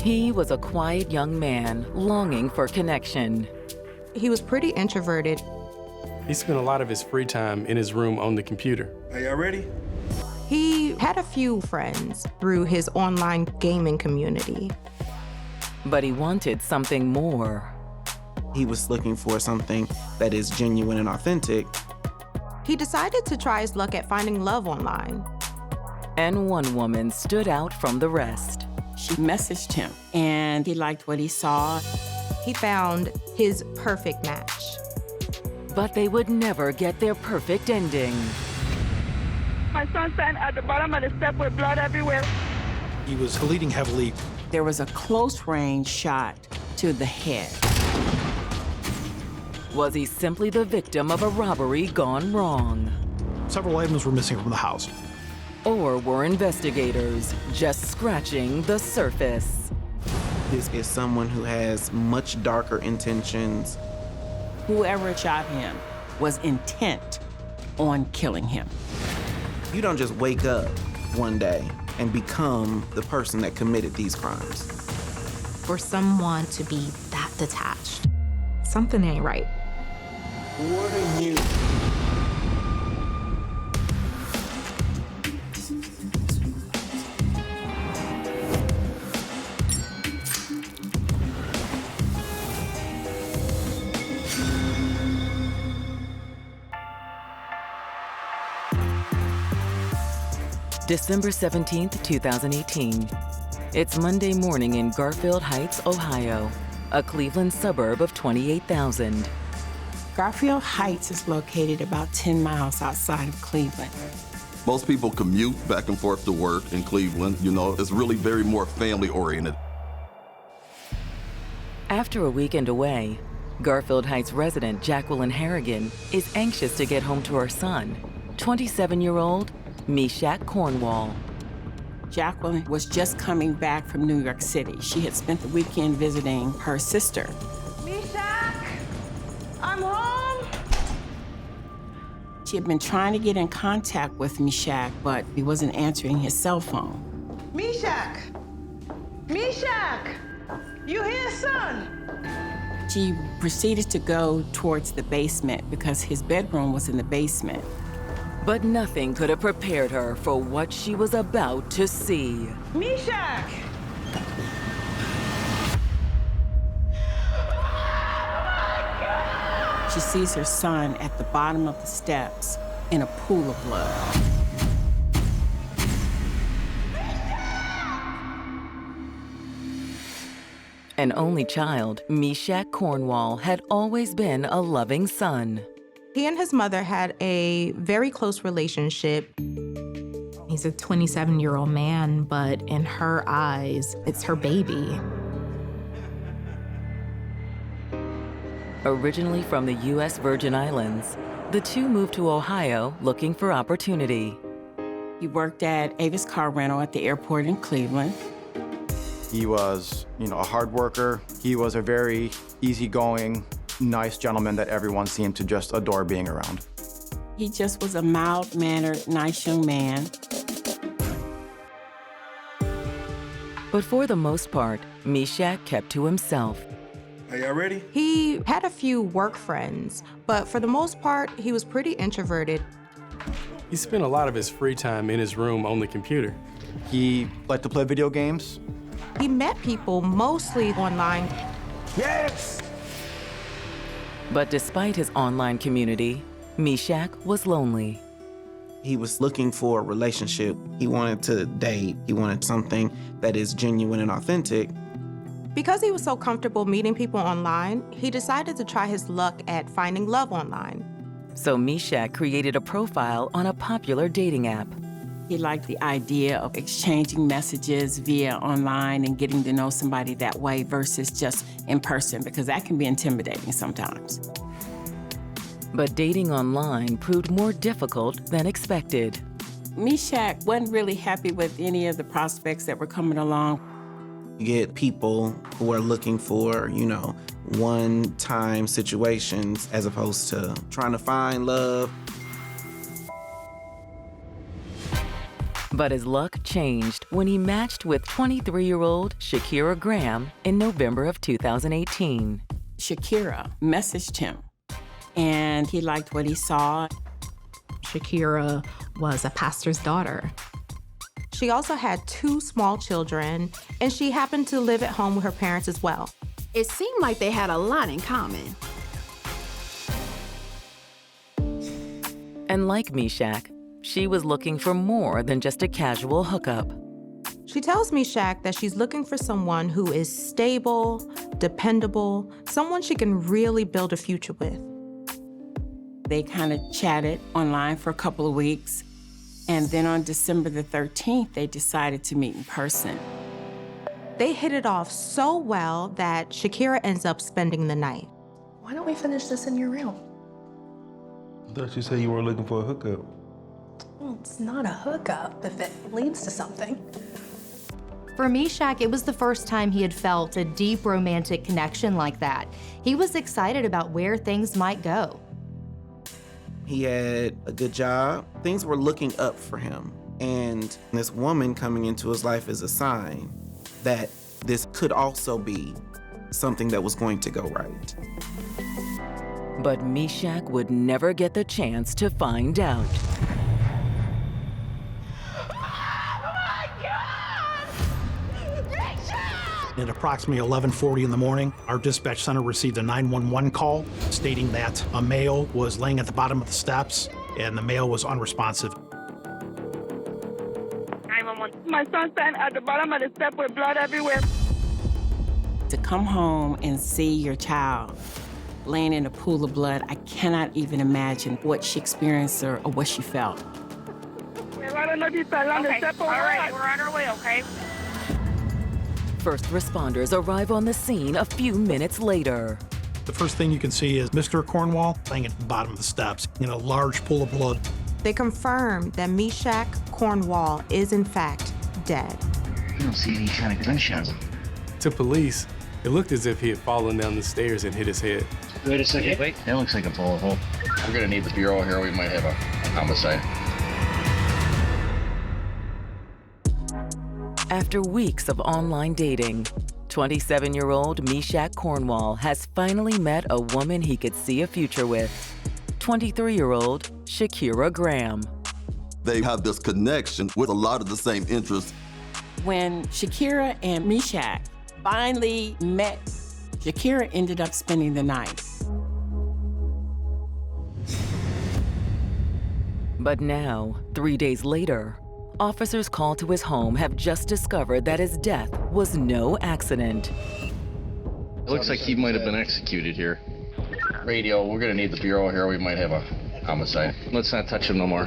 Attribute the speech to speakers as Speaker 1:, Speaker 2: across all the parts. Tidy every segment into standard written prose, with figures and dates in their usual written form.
Speaker 1: He was a quiet young man longing for connection.
Speaker 2: He was pretty introverted.
Speaker 3: He spent a lot of his free time in his room on the computer.
Speaker 4: Are y'all ready?
Speaker 2: He had a few friends through his online gaming community.
Speaker 1: But he wanted something more.
Speaker 5: He was looking for something that is genuine and authentic.
Speaker 2: He decided to try his luck at finding love online.
Speaker 1: And one woman stood out from the rest.
Speaker 6: She messaged him, and he liked what he saw.
Speaker 2: He found his perfect match.
Speaker 1: But they would never get their perfect ending.
Speaker 7: My son standing at the bottom of the step with blood everywhere.
Speaker 8: He was bleeding heavily.
Speaker 6: There was a close-range shot to the head.
Speaker 1: Was he simply the victim of a robbery gone wrong?
Speaker 8: Several items were missing from the house.
Speaker 1: Or were investigators just scratching the surface?
Speaker 5: This is someone who has much darker intentions.
Speaker 6: Whoever shot him was intent on killing him.
Speaker 5: You don't just wake up one day and become the person that committed these crimes.
Speaker 9: For someone to be that detached, something ain't right.
Speaker 5: What are you?
Speaker 1: December 17th, 2018. It's Monday morning in Garfield Heights, Ohio, a Cleveland suburb of 28,000.
Speaker 6: Garfield Heights is located about 10 miles outside of Cleveland.
Speaker 10: Most people commute back and forth to work in Cleveland. You know, it's really very more family-oriented.
Speaker 1: After a weekend away, Garfield Heights resident Jacqueline Harrigan is anxious to get home to her son, 27-year-old Meshak Cornwall.
Speaker 6: Jacqueline was just coming back from New York City. She had spent the weekend visiting her sister.
Speaker 7: Meshak, I'm home.
Speaker 6: She had been trying to get in contact with Meshak, but he wasn't answering his cell phone.
Speaker 7: Meshak, Meshak, you here, son?
Speaker 6: She proceeded to go towards the basement because his bedroom was in the basement.
Speaker 1: But nothing could have prepared her for what she was about to see.
Speaker 7: Meshak!
Speaker 6: She sees her son at the bottom of the steps in a pool of blood.
Speaker 1: An only child, Meshak Cornwall had always been a loving son.
Speaker 2: He and his mother had a very close relationship.
Speaker 9: He's a 27-year-old man, but in her eyes, it's her baby.
Speaker 1: Originally from the U.S. Virgin Islands, the two moved to Ohio looking for opportunity.
Speaker 6: He worked at Avis Car Rental at the airport in Cleveland.
Speaker 11: He was, a hard worker. He was a very easygoing, nice gentleman that everyone seemed to just adore being around.
Speaker 6: He just was a mild-mannered, nice young man.
Speaker 1: But for the most part, Meshak kept to himself.
Speaker 4: Are y'all ready?
Speaker 2: He had a few work friends, but for the most part, he was pretty introverted.
Speaker 3: He spent a lot of his free time in his room on the computer.
Speaker 11: He liked to play video games.
Speaker 2: He met people mostly online.
Speaker 4: Yes!
Speaker 1: But despite his online community, Meshak was lonely.
Speaker 5: He was looking for a relationship. He wanted to date. He wanted something that is genuine and authentic.
Speaker 2: Because he was so comfortable meeting people online, he decided to try his luck at finding love online.
Speaker 1: So Meshak created a profile on a popular dating app.
Speaker 6: He liked the idea of exchanging messages via online and getting to know somebody that way versus just in person, because that can be intimidating sometimes.
Speaker 1: But dating online proved more difficult than expected.
Speaker 6: Meshak wasn't really happy with any of the prospects that were coming along.
Speaker 5: You get people who are looking for, one-time situations as opposed to trying to find love.
Speaker 1: But his luck changed when he matched with 23-year-old Shakira Graham in November of 2018.
Speaker 6: Shakira messaged him, and he liked what he saw.
Speaker 9: Shakira was a pastor's daughter.
Speaker 2: She also had 2 small children, and she happened to live at home with her parents as well.
Speaker 12: It seemed like they had a lot in common.
Speaker 1: And like Meshak, she was looking for more than just a casual hookup.
Speaker 2: She tells Meshak that she's looking for someone who is stable, dependable, someone she can really build a future with.
Speaker 6: They kind of chatted online for a couple of weeks, and then on December the 13th, they decided to meet in person.
Speaker 2: They hit it off so well that Shakira ends up spending the night.
Speaker 13: Why don't we finish this in your room?
Speaker 4: I thought you said you weren't looking for a hookup.
Speaker 13: Well, it's not a hookup if it leads to something.
Speaker 14: For Meshak, it was the first time he had felt a deep romantic connection like that. He was excited about where things might go.
Speaker 5: He had a good job. Things were looking up for him. And this woman coming into his life is a sign that this could also be something that was going to go right.
Speaker 1: But Meshak would never get the chance to find out.
Speaker 8: At approximately 11:40 in the morning, our dispatch center received a 911 call stating that a male was laying at the bottom of the steps and the male was unresponsive.
Speaker 7: 911. My son's standing at the bottom of the step with blood everywhere.
Speaker 6: To come home and see your child laying in a pool of blood, I cannot even imagine what she experienced or what she felt.
Speaker 7: I don't know if you fell on the step or what. All right, we're on our way, okay?
Speaker 1: First responders arrive on the scene a few minutes later.
Speaker 8: The first thing you can see is Mr. Cornwall laying at the bottom of the steps in a large pool of blood.
Speaker 2: They confirm that Meshak Cornwall is in fact dead.
Speaker 15: I don't see any kind of gunshots.
Speaker 3: To police, it looked as if he had fallen down the stairs and hit his head.
Speaker 15: Wait a second, wait. That looks like a bullet hole.
Speaker 16: I'm gonna need the bureau here. We might have a homicide.
Speaker 1: After weeks of online dating, 27-year-old Meshak Cornwall has finally met a woman he could see a future with, 23-year-old Shakira Graham.
Speaker 10: They have this connection with a lot of the same interests.
Speaker 6: When Shakira and Meshak finally met, Shakira ended up spending the night.
Speaker 1: But now, 3 days later, officers called to his home have just discovered that his death was no accident.
Speaker 16: It looks like he might have been executed here. Radio, we're gonna need the bureau here. We might have a homicide. Let's not touch him no more.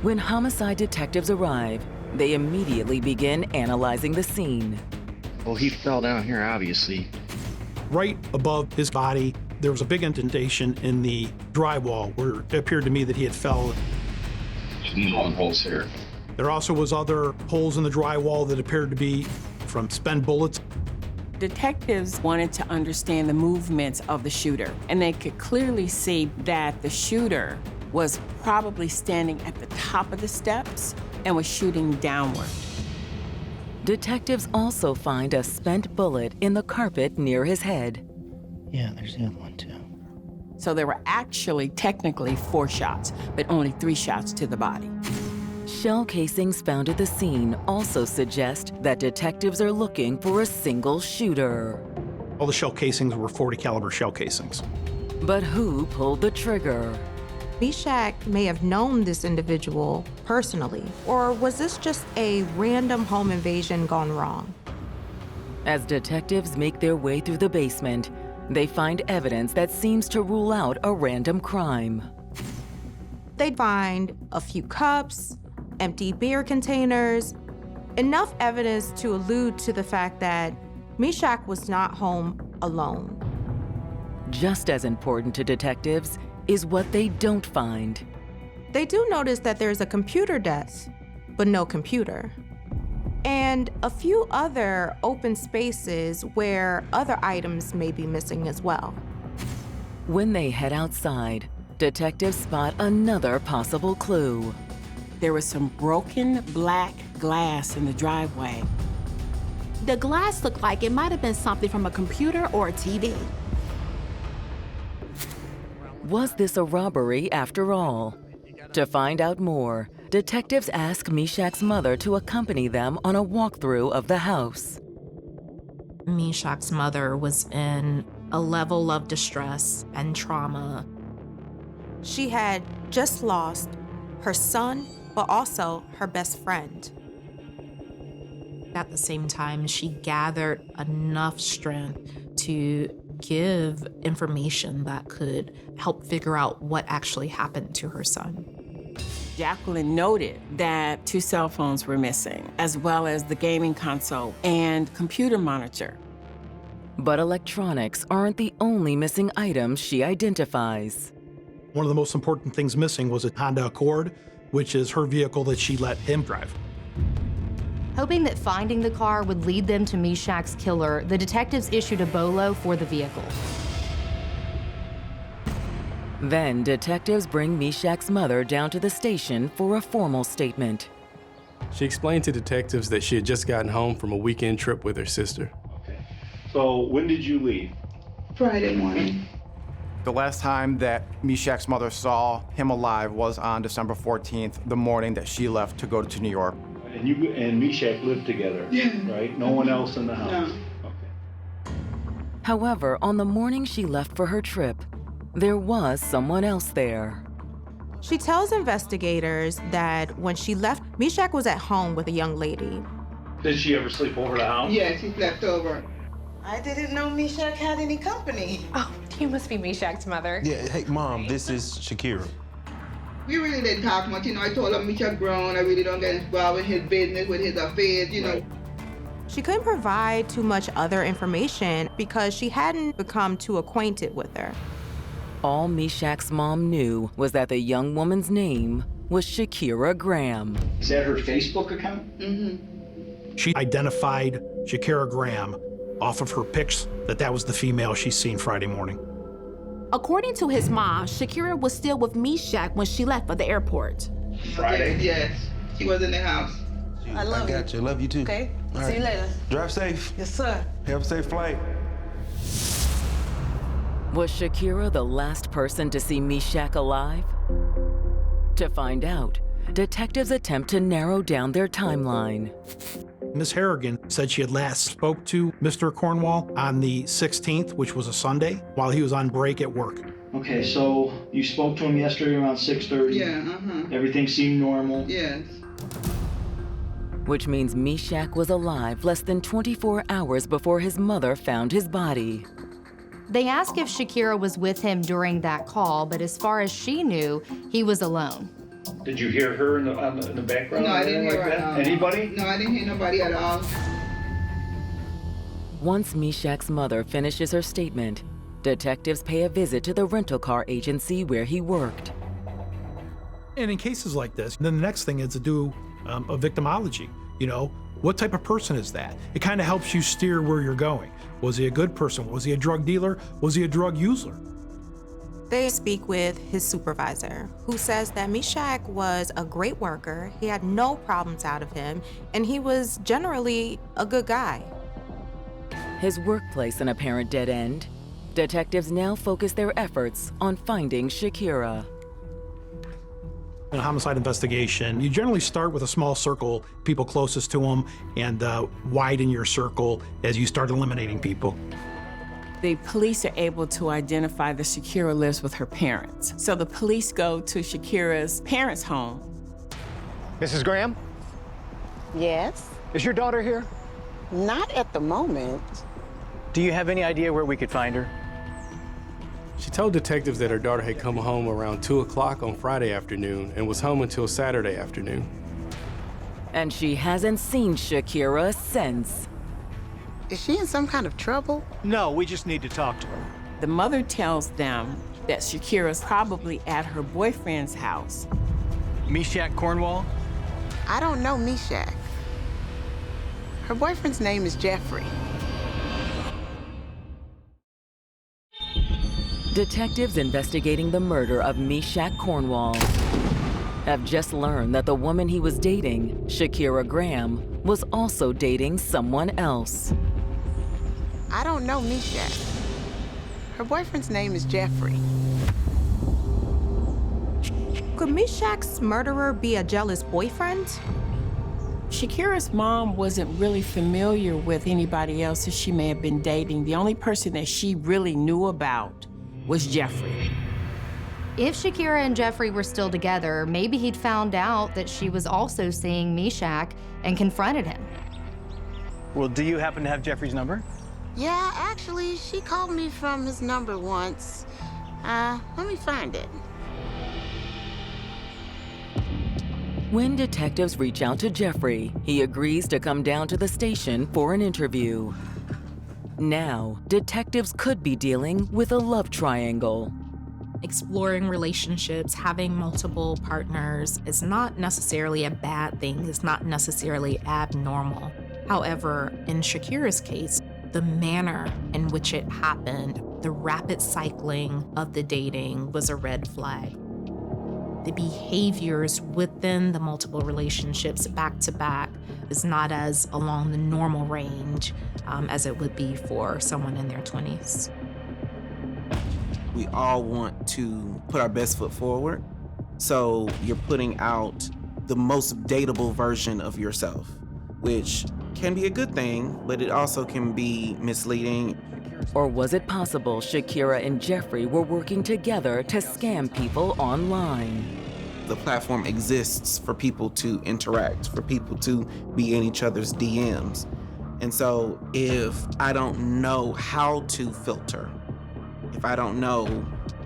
Speaker 1: When homicide detectives arrive, they immediately begin analyzing the scene.
Speaker 15: Well, he fell down here, obviously.
Speaker 8: Right above his body, there was a big indentation in the drywall where it appeared to me that he had fell.
Speaker 16: Holes here.
Speaker 8: There also was other holes in the drywall that appeared to be from spent bullets.
Speaker 6: Detectives wanted to understand the movements of the shooter, and they could clearly see that the shooter was probably standing at the top of the steps and was shooting downward.
Speaker 1: Detectives also find a spent bullet in the carpet near his head.
Speaker 15: Yeah, there's the other one too.
Speaker 6: So there were actually technically 4 shots, but only 3 shots to the body.
Speaker 1: Shell casings found at the scene also suggest that detectives are looking for a single shooter.
Speaker 8: All the shell casings were .40 caliber shell casings.
Speaker 1: But who pulled the trigger?
Speaker 2: Meshak may have known this individual personally, or was this just a random home invasion gone wrong?
Speaker 1: As detectives make their way through the basement, they find evidence that seems to rule out a random crime.
Speaker 2: They'd find a few cups, empty beer containers, enough evidence to allude to the fact that Meshak was not home alone.
Speaker 1: Just as important to detectives is what they don't find.
Speaker 2: They do notice that there's a computer desk, but no computer. And a few other open spaces where other items may be missing as well.
Speaker 1: When they head outside, detectives spot another possible clue.
Speaker 6: there was some broken black glass in the driveway.
Speaker 12: The glass looked like it might have been something from a computer or a TV.
Speaker 1: Was this a robbery after all? To find out more, detectives ask Meshak's mother to accompany them on a walkthrough of the house.
Speaker 9: Meshak's mother was in a level of distress and trauma.
Speaker 2: She had just lost her son, but also her best friend.
Speaker 9: At the same time, she gathered enough strength to give information that could help figure out what actually happened to her son.
Speaker 6: Jacqueline noted that 2 cell phones were missing, as well as the gaming console and computer monitor.
Speaker 1: But electronics aren't the only missing items she identifies.
Speaker 8: One of the most important things missing was a Honda Accord, which is her vehicle that she let him drive.
Speaker 14: Hoping that finding the car would lead them to Meshak's killer, the detectives issued a BOLO for the vehicle.
Speaker 1: Then detectives bring Meshak's mother down to the station for a formal statement.
Speaker 3: She explained to detectives that she had just gotten home from a weekend trip with her sister.
Speaker 17: So when did you leave?
Speaker 18: Friday morning.
Speaker 11: The last time that Meshak's mother saw him alive was on December 14th, the morning that she left to go to New York.
Speaker 17: And you and Meshak lived together, right? No one else in the house?
Speaker 18: No.
Speaker 1: However, on the morning she left for her trip, there was someone else there.
Speaker 2: She tells investigators that when she left, Meshak was at home with a young lady.
Speaker 17: Did she ever sleep over the house?
Speaker 18: Yes, he slept over.
Speaker 19: I didn't know Meshak had any company.
Speaker 13: Oh, you must be Meshak's mother.
Speaker 4: Yeah, hey, Mom, this is Shakira.
Speaker 18: We really didn't talk much, I told him Meshak grown, I really don't get involved in his business, with his affairs, Right.
Speaker 2: She couldn't provide too much other information because she hadn't become too acquainted with her.
Speaker 1: All Meshak's mom knew was that the young woman's name was Shakira Graham.
Speaker 17: Is that her Facebook account?
Speaker 18: Mm-hmm.
Speaker 8: She identified Shakira Graham off of her pics that was the female she's seen Friday morning.
Speaker 12: According to his mom, Shakira was still with Meshak when she left for the airport.
Speaker 17: Friday?
Speaker 18: Yes, she was in the house.
Speaker 19: I love you.
Speaker 4: I got you. Love you too.
Speaker 19: Okay,
Speaker 4: All
Speaker 19: see
Speaker 4: right.
Speaker 19: you later.
Speaker 4: Drive safe.
Speaker 19: Yes, sir.
Speaker 4: Have a safe flight.
Speaker 1: Was Shakira the last person to see Meshak alive? To find out, detectives attempt to narrow down their timeline.
Speaker 8: Ms. Harrigan said she had last spoke to Mr. Cornwall on the 16th, which was a Sunday, while he was on break at work.
Speaker 17: Okay, so you spoke to him yesterday around 6:30?
Speaker 18: Yeah,
Speaker 17: Everything seemed normal?
Speaker 18: Yes.
Speaker 1: Which means Meshak was alive less than 24 hours before his mother found his body.
Speaker 14: They asked if Shakira was with him during that call, but as far as she knew, he was alone.
Speaker 17: Did you hear her in the background?
Speaker 18: No, I didn't hear
Speaker 17: like
Speaker 18: her.
Speaker 17: Anybody?
Speaker 18: No, I didn't hear nobody at all.
Speaker 1: Once Meshak's mother finishes her statement, detectives pay a visit to the rental car agency where he worked.
Speaker 8: And in cases like this, then the next thing is to do a victimology. What type of person is that? It kind of helps you steer where you're going. Was he a good person? Was he a drug dealer? Was he a drug user?
Speaker 2: They speak with his supervisor, who says that Meshak was a great worker, he had no problems out of him, and he was generally a good guy.
Speaker 1: His workplace an apparent dead end, detectives now focus their efforts on finding Shakira.
Speaker 8: In a homicide investigation, you generally start with a small circle, people closest to them, and widen your circle as you start eliminating people.
Speaker 6: The police are able to identify that Shakira lives with her parents. So the police go to Shakira's parents' home.
Speaker 20: Mrs. Graham,
Speaker 19: Yes?
Speaker 20: is your daughter here?
Speaker 19: Not at the moment.
Speaker 20: Do you have any idea where we could find her?
Speaker 3: She told detectives that her daughter had come home around 2 o'clock on Friday afternoon and was home until Saturday afternoon.
Speaker 1: And she hasn't seen Shakira since.
Speaker 19: Is she in some kind of trouble?
Speaker 20: No, we just need to talk to her.
Speaker 6: The mother tells them that Shakira's probably at her boyfriend's house.
Speaker 20: Meshak Cornwall?
Speaker 19: I don't know Meshak. Her boyfriend's name is Jeffrey.
Speaker 1: Detectives investigating the murder of Meshak Cornwall have just learned that the woman he was dating, Shakira Graham, was also dating someone else.
Speaker 19: I don't know Meshak. Her boyfriend's name is Jeffrey.
Speaker 2: Could Meshak's murderer be a jealous boyfriend?
Speaker 6: Shakira's mom wasn't really familiar with anybody else that she may have been dating. The only person that she really knew about was Jeffrey.
Speaker 14: If Shakira and Jeffrey were still together, maybe he'd found out that she was also seeing Meshak and confronted him.
Speaker 20: Well, do you happen to have Jeffrey's number?
Speaker 19: Yeah, actually, she called me from his number once. Let me find it.
Speaker 1: When detectives reach out to Jeffrey, he agrees to come down to the station for an interview. Now, detectives could be dealing with a love triangle.
Speaker 9: Exploring relationships, having multiple partners is not necessarily a bad thing. It's not necessarily abnormal. However, in Shakira's case, the manner in which it happened, the rapid cycling of the dating was a red flag. The behaviors within the multiple relationships back to back is not as along the normal range as it would be for someone in their 20s.
Speaker 5: We all want to put our best foot forward. So you're putting out the most dateable version of yourself, which can be a good thing, but it also can be misleading.
Speaker 1: Or was it possible Shakira and Jeffrey were working together to scam people online?
Speaker 5: The platform exists for people to interact, for people to be in each other's DMs. And so if I don't know how to filter, if I don't know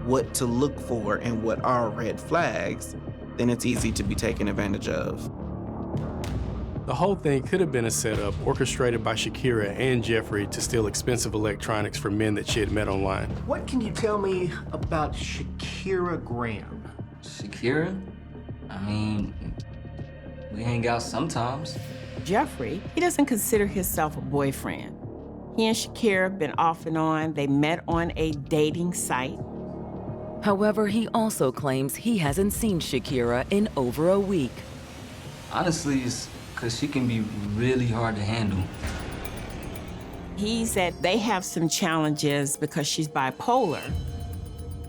Speaker 5: what to look for and what are red flags, then it's easy to be taken advantage of.
Speaker 3: The whole thing could have been a setup orchestrated by Shakira and Jeffrey to steal expensive electronics from men that she had met online.
Speaker 21: What can you tell me about Shakira Graham?
Speaker 22: Shakira? I mean, we hang out sometimes.
Speaker 6: Jeffrey, he doesn't consider himself a boyfriend. He and Shakira have been off and on. They met on a dating site.
Speaker 1: However, he also claims he hasn't seen Shakira in over a week.
Speaker 22: Honestly, it's because she can be really hard to handle.
Speaker 6: He said they have some challenges because she's bipolar.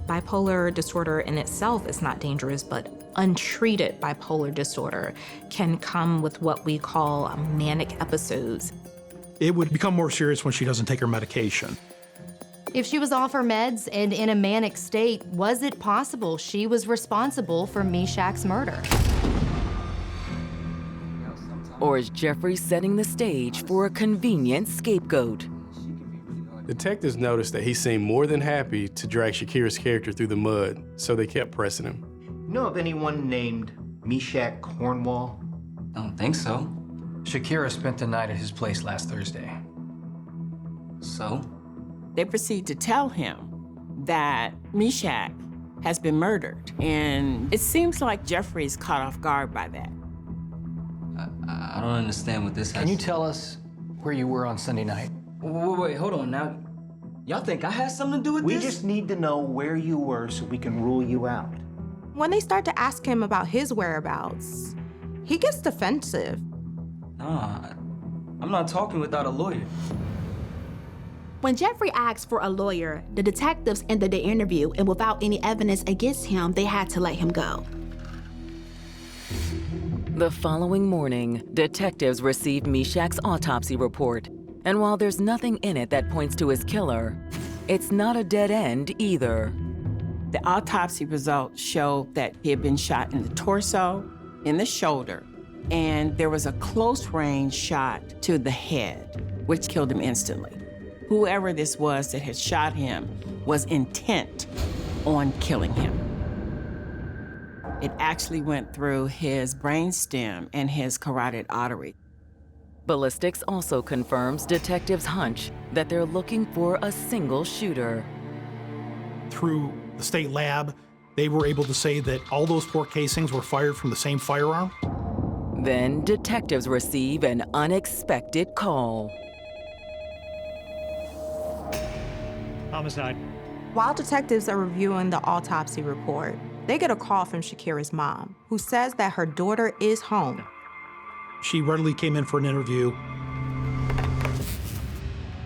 Speaker 9: Bipolar disorder in itself is not dangerous, but untreated bipolar disorder can come with what we call manic episodes.
Speaker 8: It would become more serious when she doesn't take her medication.
Speaker 14: If she was off her meds and in a manic state, was it possible she was responsible for Meshak's murder?
Speaker 1: Or is Jeffrey setting the stage for a convenient scapegoat?
Speaker 3: Detectives noticed that he seemed more than happy to drag Shakira's character through the mud, so they kept pressing him.
Speaker 21: Know of anyone named Meshak Cornwall?
Speaker 22: I don't think so.
Speaker 23: Shakira spent the night at his place last Thursday.
Speaker 22: So?
Speaker 6: They proceed to tell him that Meshak has been murdered, and it seems like Jeffrey's caught off guard by that.
Speaker 22: I don't understand what this has.
Speaker 23: Can you tell us where you were on Sunday night?
Speaker 22: Wait, hold on now. Y'all think I had something to do with this?
Speaker 21: We just need to know where you were so we can rule you out.
Speaker 2: When they start to ask him about his whereabouts, he gets defensive.
Speaker 22: Nah, I'm not talking without a lawyer.
Speaker 12: When Jeffrey asked for a lawyer, the detectives ended the interview, and without any evidence against him, they had to let him go.
Speaker 1: The following morning, detectives received Meshak's autopsy report. And while there's nothing in it that points to his killer, it's not a dead end either.
Speaker 6: The autopsy results showed that he had been shot in the torso, in the shoulder, and there was a close-range shot to the head, which killed him instantly. Whoever this was that had shot him was intent on killing him. It actually went through his brainstem and his carotid artery.
Speaker 1: Ballistics also confirms detectives' hunch that they're looking for a single shooter.
Speaker 8: Through the state lab, they were able to say that all those 4 casings were fired from the same firearm.
Speaker 1: Then detectives receive an unexpected call.
Speaker 20: Homicide.
Speaker 2: While detectives are reviewing the autopsy report, they get a call from Shakira's mom, who says that her daughter is home.
Speaker 8: She readily came in for an interview.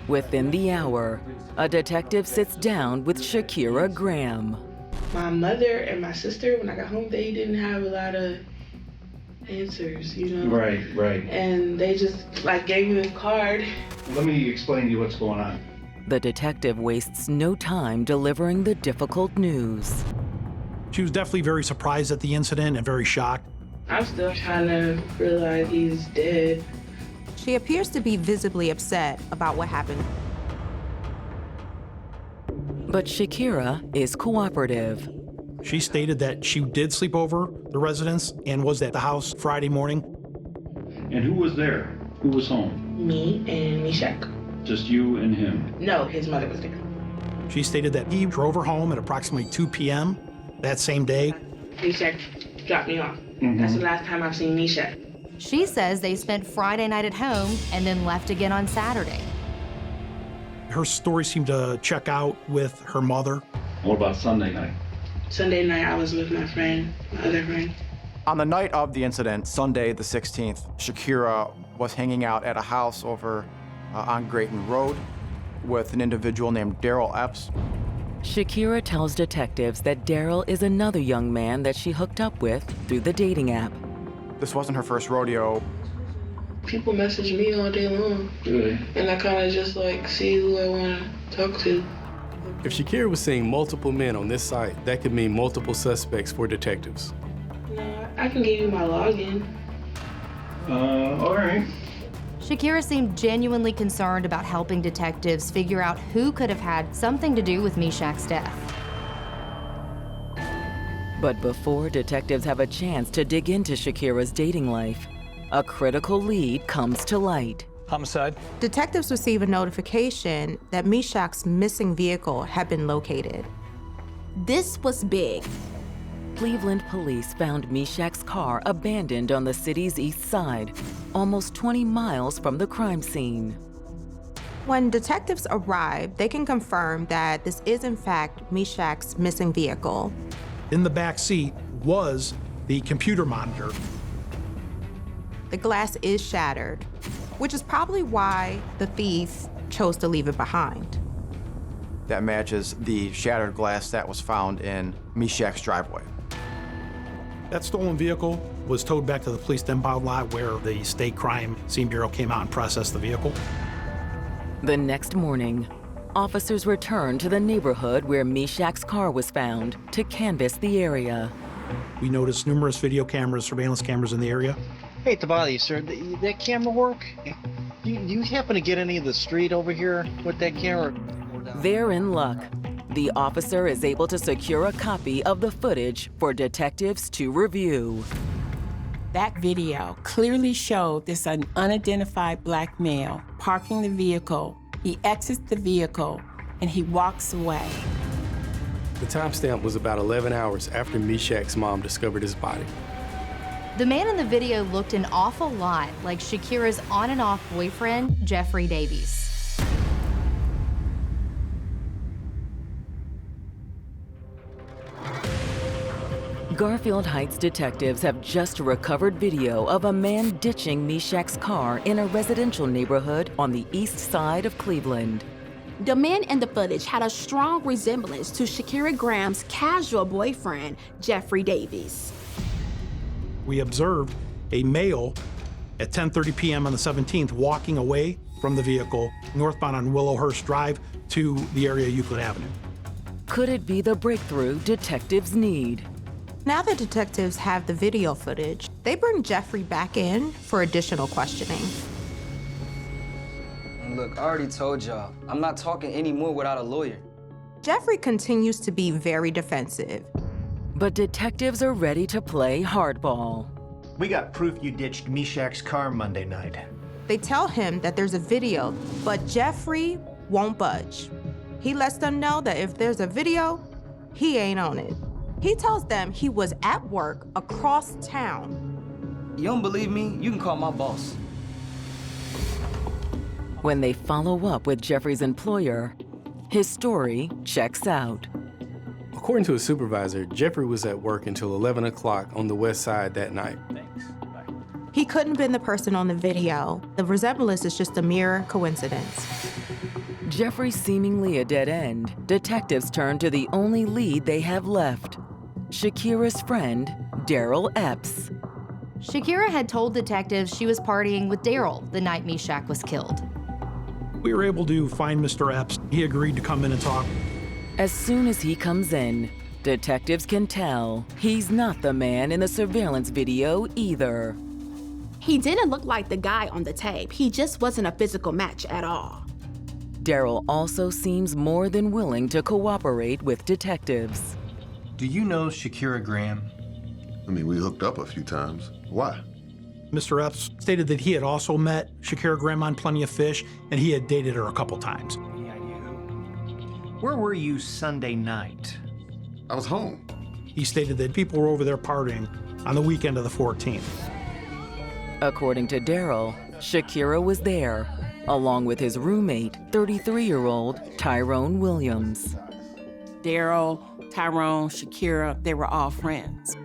Speaker 1: Within the hour, a detective sits down with Shakira Graham.
Speaker 7: My mother and my sister, when I got home, they didn't have a lot of answers, you know?
Speaker 17: Right.
Speaker 7: And they just gave me the card.
Speaker 17: Let me explain to you what's going on.
Speaker 1: The detective wastes no time delivering the difficult news.
Speaker 8: She was definitely very surprised at the incident and very shocked.
Speaker 7: I'm still trying to realize he's dead.
Speaker 2: She appears to be visibly upset about what happened.
Speaker 1: But Shakira is cooperative.
Speaker 8: She stated that she did sleep over the residence and was at the house Friday morning.
Speaker 17: And who was there? Who was home?
Speaker 7: Me and Meshak.
Speaker 17: Just you and him?
Speaker 7: No, his mother was there.
Speaker 8: She stated that he drove her home at approximately 2 p.m. that same day.
Speaker 7: Meshak dropped me off. That's the last time I've seen Meshak.
Speaker 14: She says they spent Friday night at home and then left again on Saturday.
Speaker 8: Her story seemed to check out with her mother.
Speaker 17: What about Sunday night?
Speaker 7: Sunday night, I was with my friend, my other friend.
Speaker 11: On the night of the incident, Sunday the 16th, Shakira was hanging out at a house over on Grayton Road with an individual named Daryl Epps.
Speaker 1: Shakira tells detectives that Daryl is another young man that she hooked up with through the dating app.
Speaker 11: This wasn't her first rodeo.
Speaker 7: People message me all day long.
Speaker 17: Really?
Speaker 7: And I kind of just see who I want to talk to.
Speaker 3: If Shakira was seeing multiple men on this site, that could mean multiple suspects for detectives.
Speaker 7: No, I can give you my login.
Speaker 17: All right.
Speaker 14: Shakira seemed genuinely concerned about helping detectives figure out who could have had something to do with Meshak's death.
Speaker 1: But before detectives have a chance to dig into Shakira's dating life, a critical lead comes to light.
Speaker 23: Homicide.
Speaker 2: Detectives receive a notification that Meshak's missing vehicle had been located.
Speaker 12: This was big.
Speaker 1: Cleveland police found Meshak's car abandoned on the city's east side, almost 20 miles from the crime scene.
Speaker 2: When detectives arrive, they can confirm that this is in fact Meshak's missing vehicle.
Speaker 8: In the back seat was the computer monitor.
Speaker 2: The glass is shattered, which is probably why the thief chose to leave it behind.
Speaker 11: That matches the shattered glass that was found in Meshak's driveway.
Speaker 8: That stolen vehicle was towed back to the police impound lot where the State Crime Scene Bureau came out and processed the vehicle.
Speaker 1: The next morning, officers returned to the neighborhood where Meshak's car was found to canvass the area.
Speaker 8: We noticed numerous video cameras, surveillance cameras in the area.
Speaker 15: Hate to bother you, sir. That camera work? You happen to get any of the street over here with that camera?
Speaker 1: They're in luck. The officer is able to secure a copy of the footage for detectives to review.
Speaker 6: That video clearly showed this unidentified black male parking the vehicle. He exits the vehicle and he walks away.
Speaker 3: The timestamp was about 11 hours after Meshak's mom discovered his body.
Speaker 14: The man in the video looked an awful lot like Shakira's on and off boyfriend, Jeffrey Davies.
Speaker 1: Garfield Heights detectives have just recovered video of a man ditching Meshak's car in a residential neighborhood on the east side of Cleveland.
Speaker 12: The man in the footage had a strong resemblance to Shakira Graham's casual boyfriend, Jeffrey Davies.
Speaker 8: We observed a male at 10:30 p.m. on the 17th walking away from the vehicle northbound on Willowhurst Drive to the area of Euclid Avenue.
Speaker 1: Could it be the breakthrough detectives need?
Speaker 2: Now that detectives have the video footage, they bring Jeffrey back in for additional questioning.
Speaker 22: Look, I already told y'all, I'm not talking anymore without a lawyer.
Speaker 2: Jeffrey continues to be very defensive.
Speaker 1: But detectives are ready to play hardball.
Speaker 21: We got proof you ditched Meshak's car Monday night.
Speaker 2: They tell him that there's a video, but Jeffrey won't budge. He lets them know that if there's a video, he ain't on it. He tells them he was at work across town.
Speaker 22: You don't believe me? You can call my boss.
Speaker 1: When they follow up with Jeffrey's employer, His story checks out.
Speaker 3: According to his supervisor, Jeffrey was at work until 11 o'clock on the west side that night.
Speaker 2: He couldn't have been the person on the video. The resemblance is just a mere coincidence.
Speaker 1: Jeffrey seemingly a dead end. Detectives turn to the only lead they have left, Shakira's friend, Daryl Epps.
Speaker 14: Shakira had told detectives she was partying with Daryl the night Meshak was killed.
Speaker 8: We were able to find Mr. Epps. He agreed to come in and talk.
Speaker 1: As soon as he comes in, detectives can tell he's not the man in the surveillance video either.
Speaker 12: He didn't look like the guy on the tape. He just wasn't a physical match at all.
Speaker 1: Daryl also seems more than willing to cooperate with detectives.
Speaker 21: Do you know Shakira Graham?
Speaker 10: I mean, we hooked up a few times. Why?
Speaker 8: Mr. Epps stated that he had also met Shakira Graham on Plenty of Fish, and he had dated her a couple times.
Speaker 21: Any idea who? Where were you Sunday night?
Speaker 10: I was home.
Speaker 8: He stated that people were over there partying on the weekend of the 14th.
Speaker 1: According to Daryl, Shakira was there, along with his roommate, 33-year-old Tyrone Williams.
Speaker 6: Daryl, Tyrone, Shakira, they were all friends.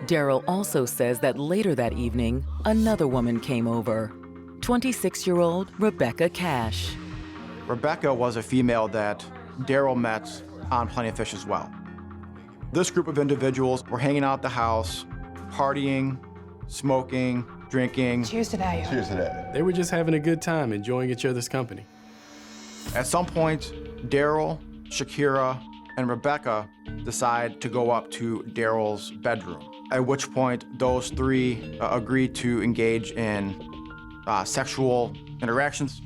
Speaker 1: Daryl also says that later that evening, another woman came over, 26-year-old Rebecca Cash.
Speaker 11: Rebecca was a female that Daryl met on Plenty of Fish as well. This group of individuals were hanging out at the house, partying, smoking, drinking.
Speaker 13: Cheers to that.
Speaker 10: Cheers to that.
Speaker 3: They were just having a good time, enjoying each other's company.
Speaker 11: At some point, Daryl, Shakira, and Rebecca decide to go up to Daryl's bedroom, at which point those three agreed to engage in sexual interactions.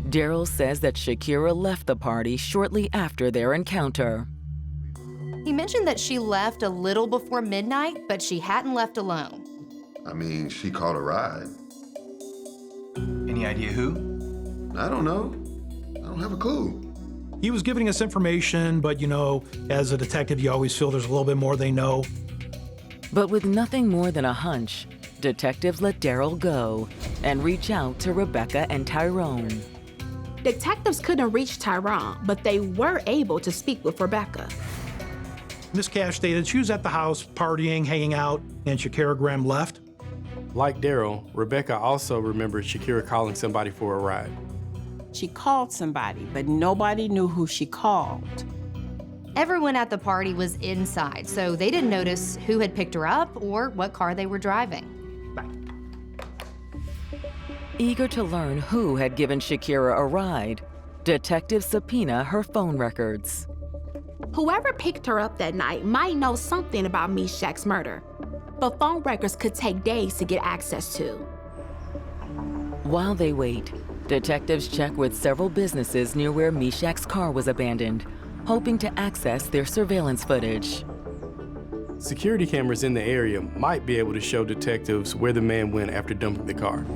Speaker 1: Daryl says that Shakira left the party shortly after their encounter.
Speaker 14: He mentioned that she left a little before midnight, but she hadn't left alone.
Speaker 10: I mean, she caught a ride.
Speaker 21: Any idea who?
Speaker 10: I don't know. I don't have a clue.
Speaker 8: He was giving us information, but you know, as a detective, you always feel there's a little bit more they know.
Speaker 1: But with nothing more than a hunch, detectives let Daryl go and reach out to Rebecca and Tyrone.
Speaker 12: Detectives couldn't reach Tyrone, but they were able to speak with Rebecca.
Speaker 8: Miss Cash stated she was at the house partying, hanging out, and Shakira Graham left.
Speaker 3: Like Daryl, Rebecca also remembered Shakira calling somebody for a ride.
Speaker 6: She called somebody, but nobody knew who she called.
Speaker 14: Everyone at the party was inside, so they didn't notice who had picked her up or what car they were driving.
Speaker 1: Eager to learn who had given Shakira a ride, detectives subpoena her phone records.
Speaker 12: Whoever picked her up that night might know something about Meshak's murder, but phone records could take days to get access to.
Speaker 1: While they wait, detectives check with several businesses near where Meshak's car was abandoned, hoping to access their surveillance footage.
Speaker 3: Security cameras in the area might be able to show detectives where the man went after dumping the car.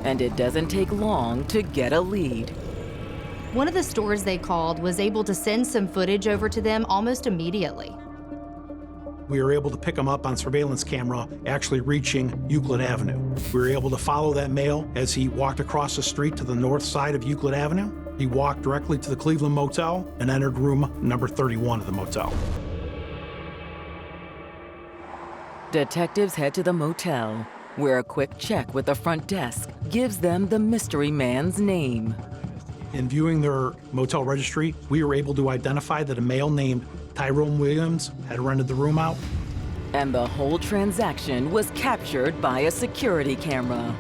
Speaker 1: And it doesn't take long to get a lead.
Speaker 14: One of the stores they called was able to send some footage over to them almost immediately.
Speaker 8: We were able to pick him up on surveillance camera, actually reaching Euclid Avenue. We were able to follow that male as he walked across the street to the north side of Euclid Avenue. He walked directly to the Cleveland Motel and entered room number 31 of the motel.
Speaker 1: Detectives head to the motel, where a quick check with the front desk gives them the mystery man's name.
Speaker 8: In viewing their motel registry, we were able to identify that a male named Tyrone Williams had rented the room out.
Speaker 1: And the whole transaction was captured by a security camera.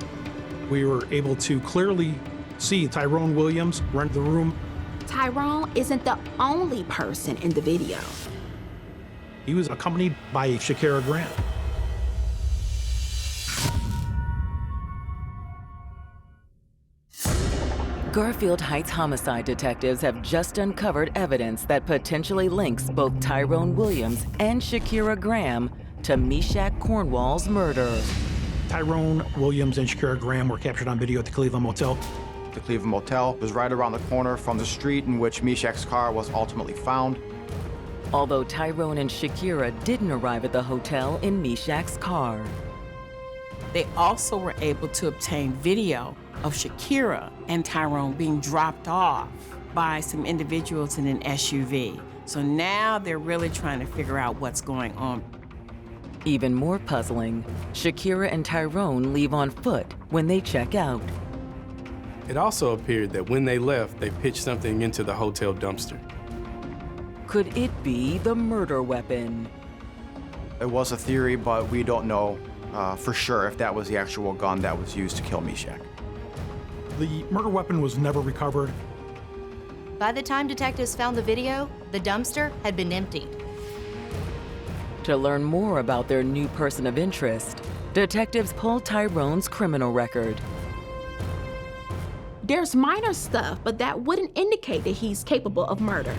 Speaker 8: We were able to clearly see Tyrone Williams rent the room.
Speaker 12: Tyrone isn't the only person in the video.
Speaker 8: He was accompanied by Shakira Graham.
Speaker 1: Garfield Heights homicide detectives have just uncovered evidence that potentially links both Tyrone Williams and Shakira Graham to Meshak Cornwall's murder.
Speaker 8: Tyrone Williams and Shakira Graham were captured on video at the Cleveland Motel.
Speaker 11: The Cleveland Motel was right around the corner from the street in which Meshak's car was ultimately found.
Speaker 1: Although Tyrone and Shakira didn't arrive at the hotel in Meshak's car.
Speaker 6: They also were able to obtain video of Shakira and Tyrone being dropped off by some individuals in an SUV. So now they're really trying to figure out what's going on.
Speaker 1: Even more puzzling, Shakira and Tyrone leave on foot when they check out.
Speaker 3: It also appeared that when they left, they pitched something into the hotel dumpster.
Speaker 1: Could it be the murder weapon?
Speaker 11: It was a theory, but we don't know for sure if that was the actual gun that was used to kill Meshak.
Speaker 8: The murder weapon was never recovered.
Speaker 14: By the time detectives found the video, the dumpster had been emptied.
Speaker 1: To learn more about their new person of interest, detectives pulled Tyrone's criminal record.
Speaker 12: There's minor stuff, but that wouldn't indicate that he's capable of murder.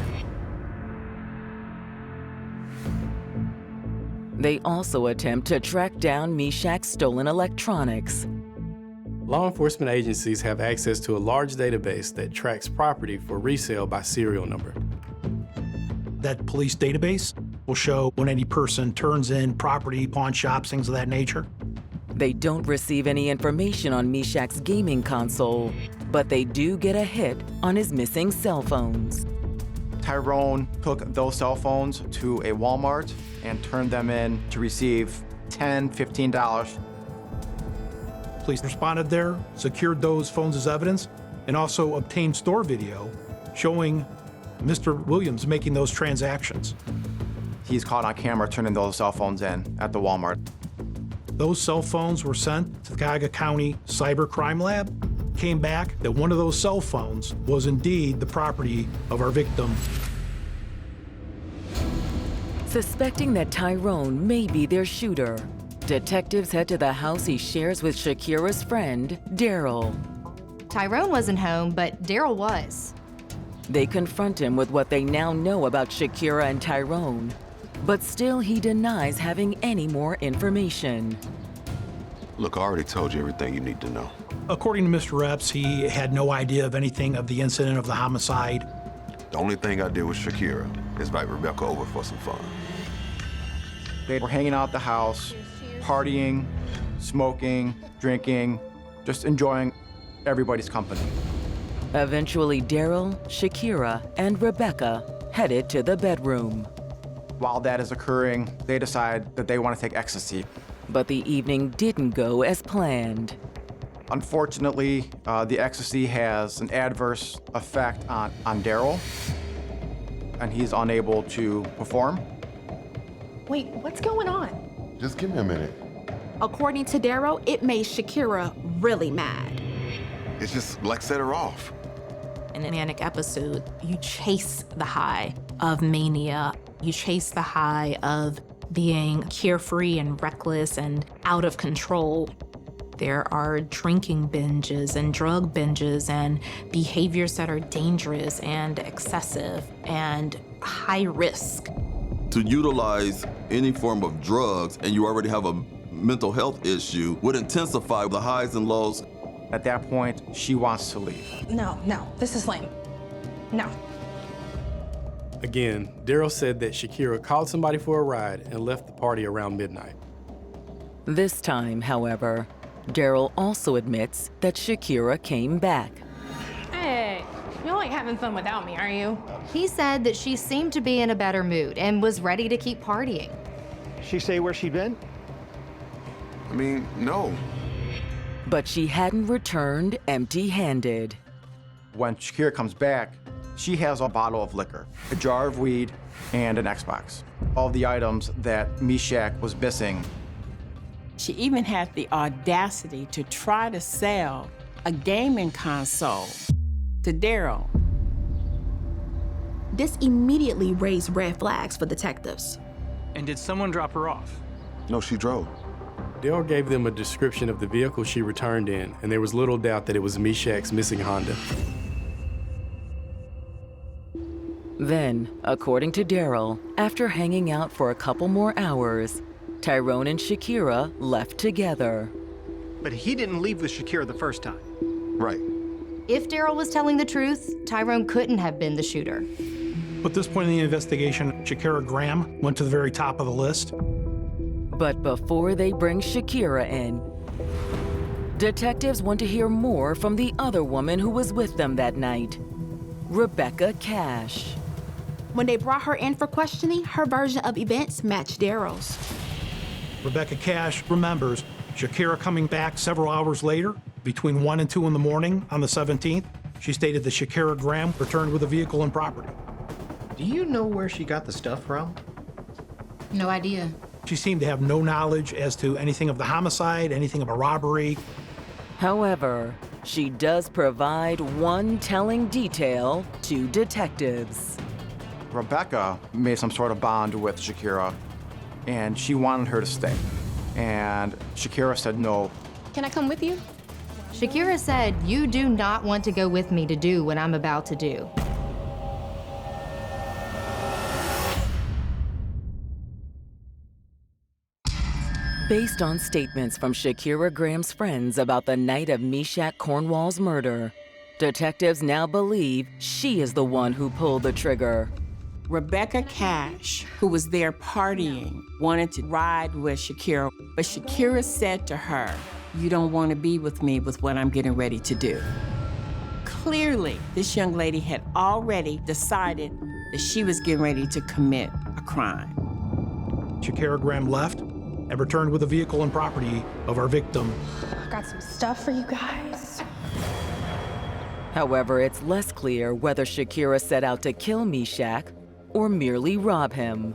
Speaker 1: They also attempt to track down Meshak's stolen electronics.
Speaker 3: Law enforcement agencies have access to a large database that tracks property for resale by serial number.
Speaker 8: That police database will show when any person turns in property, pawn shops, things of that nature.
Speaker 1: They don't receive any information on Meshak's gaming console, but they do get a hit on his missing cell phones.
Speaker 11: Tyrone took those cell phones to a Walmart and turned them in to receive $10, $15.
Speaker 8: Police responded there, secured those phones as evidence, and also obtained store video showing Mr. Williams making those transactions.
Speaker 11: He's caught on camera turning those cell phones in at the Walmart.
Speaker 8: Those cell phones were sent to the Cuyahoga County Cyber Crime Lab. Came back that one of those cell phones was indeed the property of our victim.
Speaker 1: Suspecting that Tyrone may be their shooter, detectives head to the house he shares with Shakira's friend, Daryl.
Speaker 14: Tyrone wasn't home, but Daryl was.
Speaker 1: They confront him with what they now know about Shakira and Tyrone, but still he denies having any more information.
Speaker 10: Look, I already told you everything you need to know.
Speaker 8: According to Mr. Epps, he had no idea of anything of the incident of the homicide.
Speaker 10: The only thing I did with Shakira is invite Rebecca over for some fun.
Speaker 11: They were hanging out at the house, partying, smoking, drinking, just enjoying everybody's company.
Speaker 1: Eventually, Daryl, Shakira, and Rebecca headed to the bedroom.
Speaker 11: While that is occurring, they decide that they want to take ecstasy.
Speaker 1: But the evening didn't go as planned.
Speaker 11: Unfortunately, the ecstasy has an adverse effect on Daryl, and he's unable to perform.
Speaker 12: Wait, what's going on?
Speaker 10: Just give me a minute.
Speaker 12: According to Daryl, it made Shakira really mad.
Speaker 10: It's just like set her off.
Speaker 9: In a manic episode, you chase the high of mania. You chase the high of being carefree and reckless and out of control. There are drinking binges and drug binges and behaviors that are dangerous and excessive and high risk.
Speaker 4: To utilize any form of drugs and you already have a mental health issue would intensify the highs and lows.
Speaker 11: At that point, she wants to leave.
Speaker 13: No, this is lame. No.
Speaker 3: Again, Daryl said that Shakira called somebody for a ride and left the party around midnight.
Speaker 1: This time, however, Daryl also admits that Shakira came back.
Speaker 13: Hey, you like having fun without me, are you?
Speaker 14: He said that she seemed to be in a better mood and was ready to keep partying.
Speaker 20: She say where she'd been?
Speaker 10: I mean, no.
Speaker 1: But she hadn't returned empty-handed.
Speaker 11: When Shakira comes back, she has a bottle of liquor, a jar of weed, and an Xbox. All the items that Meshak was missing.
Speaker 6: She even had the audacity to try to sell a gaming console to Daryl.
Speaker 12: This immediately raised red flags for detectives.
Speaker 23: And did someone drop her off?
Speaker 10: No, she drove.
Speaker 3: Daryl gave them a description of the vehicle she returned in, and there was little doubt that it was Meshak's missing Honda.
Speaker 1: Then, according to Daryl, after hanging out for a couple more hours, Tyrone and Shakira left together.
Speaker 20: But he didn't leave with Shakira the first time.
Speaker 10: Right.
Speaker 14: If Daryl was telling the truth, Tyrone couldn't have been the shooter.
Speaker 8: At this point in the investigation, Shakira Graham went to the very top of the list.
Speaker 1: But before they bring Shakira in, Detectives want to hear more from the other woman who was with them that night, Rebecca Cash.
Speaker 12: When they brought her in for questioning, her version of events matched Daryl's.
Speaker 8: Rebecca Cash remembers Shakira coming back several hours later, between 1 and 2 in the morning on the 17th. She stated that Shakira Graham returned with a vehicle and property.
Speaker 21: Do you know where she got the stuff from?
Speaker 14: No idea.
Speaker 8: She seemed to have no knowledge as to anything of the homicide, anything of a robbery.
Speaker 1: However, she does provide one telling detail to detectives.
Speaker 11: Rebecca made some sort of bond with Shakira, and she wanted her to stay. And Shakira said no.
Speaker 12: Can I come with you?
Speaker 14: Shakira said, "You do not want to go with me to do what I'm about to do."
Speaker 1: Based on statements from Shakira Graham's friends about the night of Meshak Cornwall's murder, detectives now believe she is the one who pulled the trigger.
Speaker 6: Rebecca Cash, who was there partying, wanted to ride with Shakira, but Shakira said to her, "You don't want to be with me with what I'm getting ready to do." Clearly, this young lady had already decided that she was getting ready to commit a crime.
Speaker 8: Shakira Graham left and returned with a vehicle and property of our victim.
Speaker 13: I got some stuff for you guys.
Speaker 1: However, it's less clear whether Shakira set out to kill Meshak or merely rob him.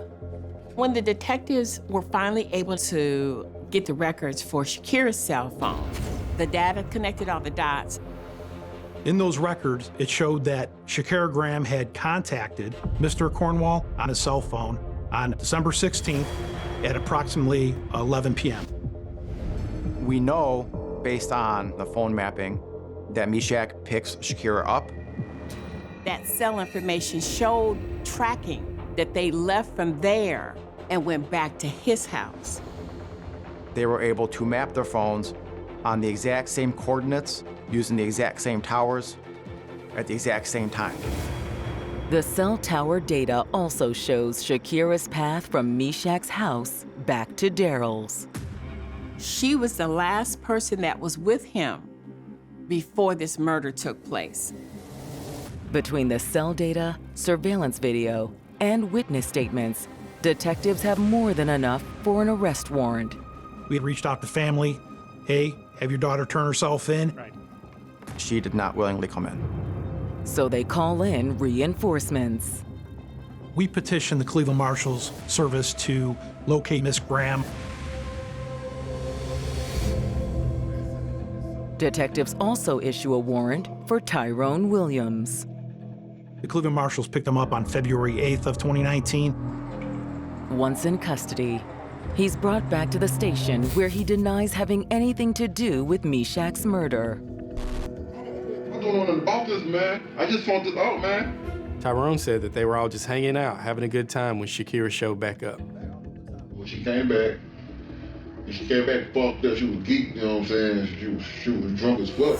Speaker 6: When the detectives were finally able to get the records for Shakira's cell phone, the data connected all the dots.
Speaker 8: In those records, it showed that Shakira Graham had contacted Mr. Cornwall on his cell phone on December 16th at approximately 11 p.m.
Speaker 11: We know, based on the phone mapping, that Meshak picks Shakira up.
Speaker 6: That cell information showed tracking that they left from there and went back to his house.
Speaker 11: They were able to map their phones on the exact same coordinates, using the exact same towers at the exact same time.
Speaker 1: The cell tower data also shows Shakira's path from Meshak's house back to Daryl's.
Speaker 6: She was the last person that was with him before this murder took place.
Speaker 1: Between the cell data, surveillance video, and witness statements, detectives have more than enough for an arrest warrant.
Speaker 8: We had reached out to family. Hey, have your daughter turn herself in?
Speaker 11: Right. She did not willingly come in.
Speaker 1: So they call in reinforcements.
Speaker 8: We petitioned the Cleveland Marshals Service to locate Miss Graham.
Speaker 1: Detectives also issue a warrant for Tyrone Williams.
Speaker 8: The Cleveland Marshals picked him up on February 8th of 2019.
Speaker 1: Once in custody, he's brought back to the station where he denies having anything to do with Meshak's murder.
Speaker 16: What's going on in the office, man? I just found this out, man.
Speaker 3: Tyrone said that they were all just hanging out, having a good time when Shakira showed back up.
Speaker 16: When she came back, fucked up. She was geeked, you know what I'm saying? She was drunk as fuck.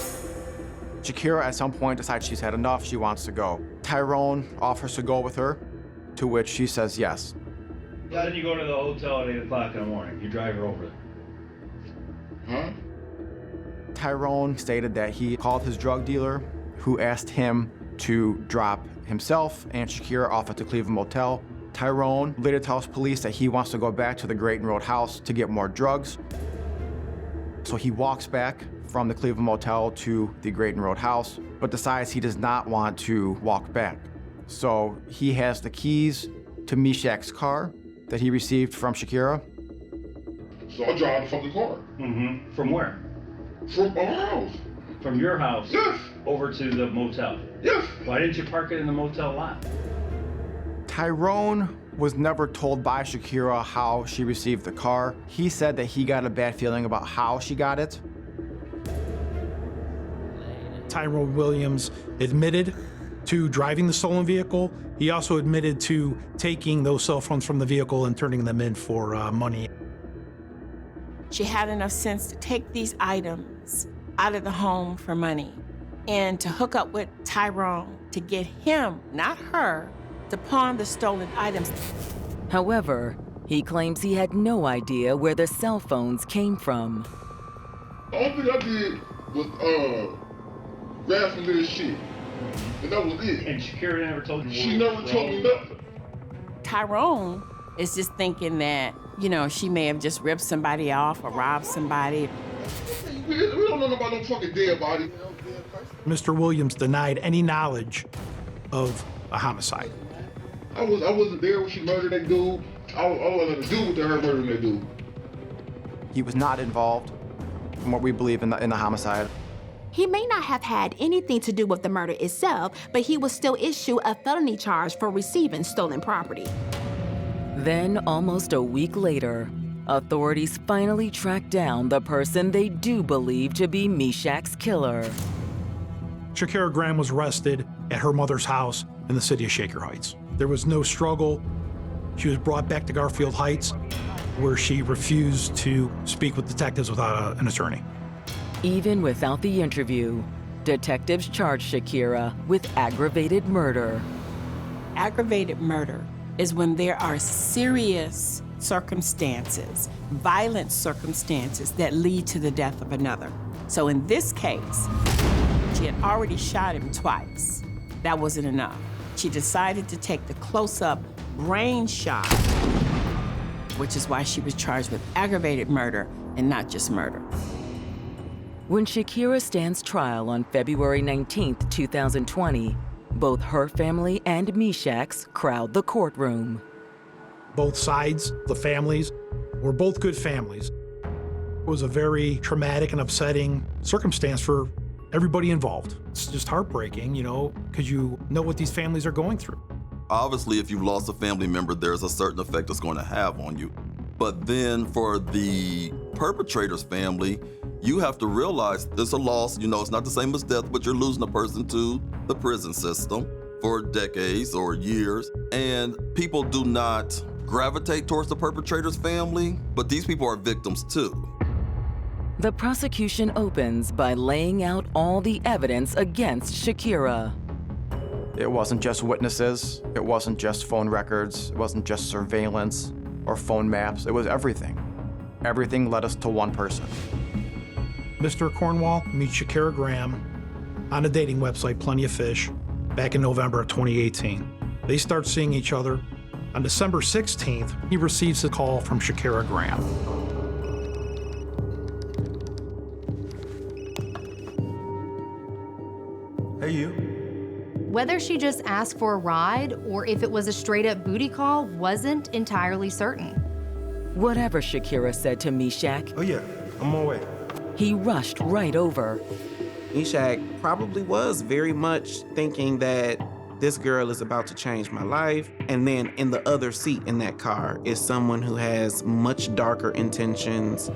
Speaker 11: Shakira at some point decides she's had enough, she wants to go. Tyrone offers to go with her, to which she says yes.
Speaker 17: Then you go to the hotel at 8 o'clock in the morning. You drive her over there.
Speaker 16: Huh?
Speaker 11: Tyrone stated that he called his drug dealer, who asked him to drop himself and Shakira off at the Cleveland motel. Tyrone later tells police that he wants to go back to the Grayton Road house to get more drugs. So he walks back from the Cleveland motel to the Grayton Road house, but decides he does not want to walk back. So he has the keys to Meshak's car that he received from Shakira.
Speaker 16: So I drive the fucking car.
Speaker 17: Mm-hmm. From where?
Speaker 16: From our house.
Speaker 17: From your house?
Speaker 16: Yes.
Speaker 17: Over to the motel?
Speaker 16: Yes.
Speaker 17: Why didn't you park it in the motel lot?
Speaker 11: Tyrone was never told by Shakira how she received the car. He said that he got a bad feeling about how she got it.
Speaker 8: Tyrone Williams admitted to driving the stolen vehicle. He also admitted to taking those cell phones from the vehicle and turning them in for money.
Speaker 6: She had enough sense to take these items out of the home for money and to hook up with Tyrone to get him, not her, to pawn the stolen items.
Speaker 1: However, he claims he had no idea where the cell phones came from.
Speaker 16: The only thing I did was grab some little shit. And that was it.
Speaker 17: And Shakira never told you?
Speaker 16: She never told me nothing.
Speaker 6: Tyrone is just thinking that, you know, she may have just ripped somebody off or robbed somebody.
Speaker 16: We don't know about no fucking dead body.
Speaker 8: Mr. Williams denied any knowledge of a homicide.
Speaker 16: I wasn't there when she murdered that dude. I wasn't to do with her murdering that dude.
Speaker 11: He was not involved, from what we believe, in the homicide.
Speaker 12: He may not have had anything to do with the murder itself, but he was still issued a felony charge for receiving stolen property.
Speaker 1: Then, almost a week later, authorities finally tracked down the person they do believe to be Meshak's killer.
Speaker 8: Shakira Graham was arrested at her mother's house in the city of Shaker Heights. There was no struggle. She was brought back to Garfield Heights, where she refused to speak with detectives without an attorney.
Speaker 1: Even without the interview, detectives charged Shakira with aggravated murder.
Speaker 6: Aggravated murder is when there are serious circumstances, violent circumstances that lead to the death of another. So in this case, she had already shot him twice. That wasn't enough. She decided to take the close-up brain shot, which is why she was charged with aggravated murder and not just murder.
Speaker 1: When Shakira stands trial on February 19, 2020, both her family and Meshak's crowd the courtroom.
Speaker 8: Both sides, the families, were both good families. It was a very traumatic and upsetting circumstance for everybody involved. It's just heartbreaking, you know, because you know what these families are going through.
Speaker 4: Obviously, if you've lost a family member, there's a certain effect it's going to have on you. But then for the perpetrator's family, you have to realize there's a loss. You know, it's not the same as death, but you're losing a person to the prison system for decades or years. And people do not gravitate towards the perpetrator's family, but these people are victims too.
Speaker 1: The prosecution opens by laying out all the evidence against Shakira.
Speaker 11: It wasn't just witnesses, it wasn't just phone records, it wasn't just surveillance or phone maps, it was everything. Everything led us to one person.
Speaker 8: Mr. Cornwall meets Shakira Graham on the dating website Plenty of Fish back in November of 2018. They start seeing each other. On December 16th, he receives a call from Shakira Graham.
Speaker 5: Hey, you.
Speaker 14: Whether she just asked for a ride or if it was a straight-up booty call wasn't entirely certain.
Speaker 1: Whatever Shakira said to Meshak,
Speaker 5: oh yeah, I'm on my way.
Speaker 1: He rushed right over.
Speaker 18: Meshak probably was very much thinking that this girl is about to change my life. And then in the other seat in that car is someone who has much darker intentions.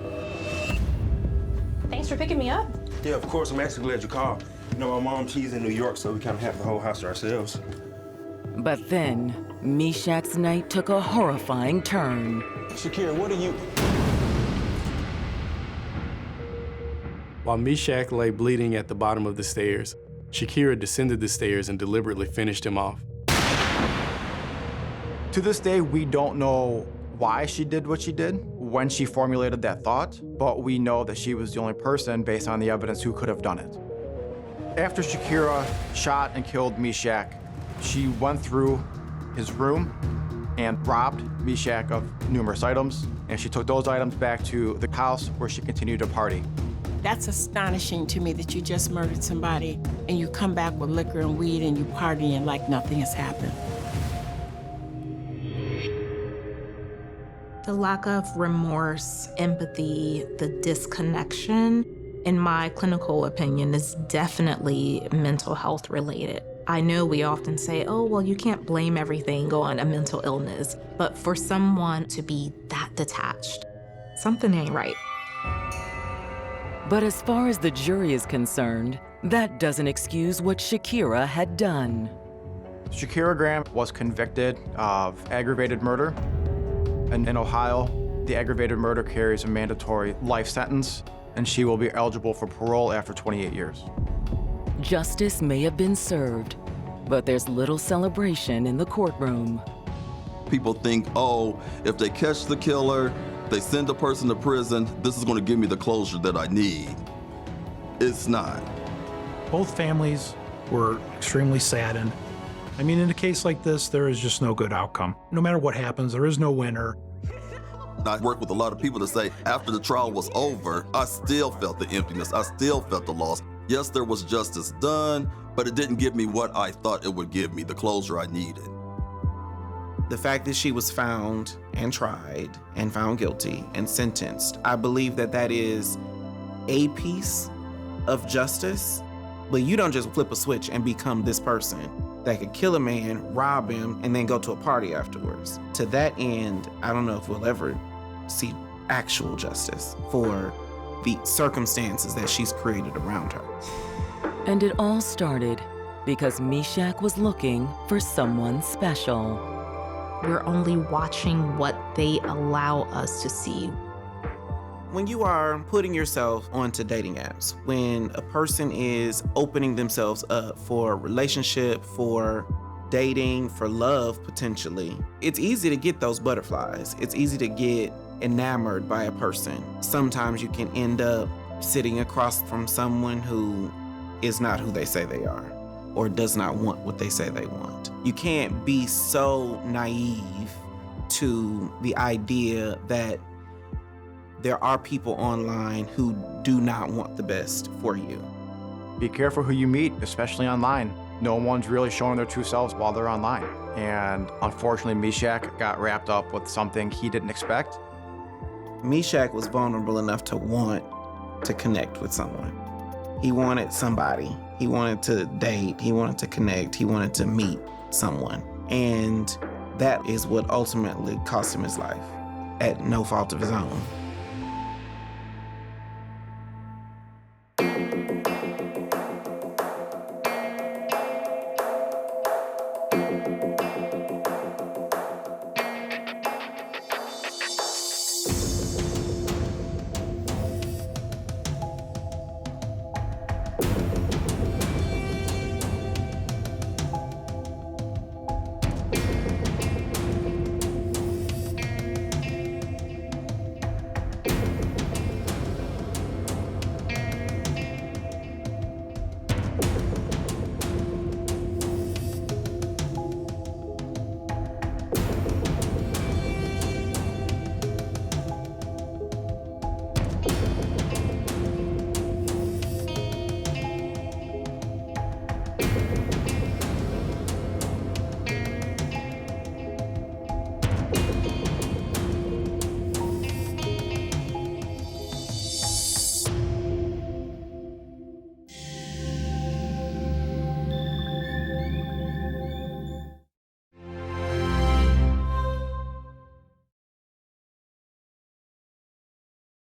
Speaker 13: Thanks for picking me up.
Speaker 5: Yeah, of course, I'm actually glad you called. You know, my mom, she's in New York, so we kind of have the whole house to ourselves.
Speaker 1: But then, Meshak's night took a horrifying turn.
Speaker 5: Shakira, what are you?
Speaker 3: While Meshak lay bleeding at the bottom of the stairs, Shakira descended the stairs and deliberately finished him off.
Speaker 11: To this day, we don't know why she did what she did, when she formulated that thought, but we know that she was the only person, based on the evidence, who could have done it. After Shakira shot and killed Meshak, she went through his room and robbed Meshak of numerous items, and she took those items back to the house where she continued to party.
Speaker 6: That's astonishing to me that you just murdered somebody and you come back with liquor and weed and you partying like nothing has happened.
Speaker 2: The lack of remorse, empathy, the disconnection, in my clinical opinion, is definitely mental health related. I know we often say, oh, well, you can't blame everything on a mental illness, but for someone to be that detached, something ain't right.
Speaker 1: But as far as the jury is concerned, that doesn't excuse what Shakira had done.
Speaker 11: Shakira Graham was convicted of aggravated murder. And in Ohio, the aggravated murder carries a mandatory life sentence, and she will be eligible for parole after 28 years.
Speaker 1: Justice may have been served, but there's little celebration in the courtroom.
Speaker 4: People think, oh, if they catch the killer, they send a person to prison, this is going to give me the closure that I need. It's not.
Speaker 8: Both families were extremely saddened. I mean, in a case like this, there is just no good outcome. No matter what happens, there is no winner.
Speaker 4: I work with a lot of people to say, after the trial was over, I still felt the emptiness. I still felt the loss. Yes, there was justice done, but it didn't give me what I thought it would give me, the closure I needed.
Speaker 18: The fact that she was found and tried and found guilty and sentenced, I believe that that is a piece of justice, but you don't just flip a switch and become this person that could kill a man, rob him, and then go to a party afterwards. To that end, I don't know if we'll ever see actual justice for the circumstances that she's created around her.
Speaker 1: And it all started because Meshak was looking for someone special.
Speaker 9: We're only watching what they allow us to see.
Speaker 18: When you are putting yourself onto dating apps, when a person is opening themselves up for a relationship, for dating, for love potentially, it's easy to get those butterflies. It's easy to get enamored by a person. Sometimes you can end up sitting across from someone who is not who they say they are or does not want what they say they want. You can't be so naive to the idea that there are people online who do not want the best for you.
Speaker 11: Be careful who you meet, especially online. No one's really showing their true selves while they're online. And unfortunately, Meshak got wrapped up with something he didn't expect.
Speaker 18: Meshak was vulnerable enough to want to connect with someone. He wanted somebody. He wanted to date. He wanted to connect. He wanted to meet someone. And that is what ultimately cost him his life, at no fault of his own.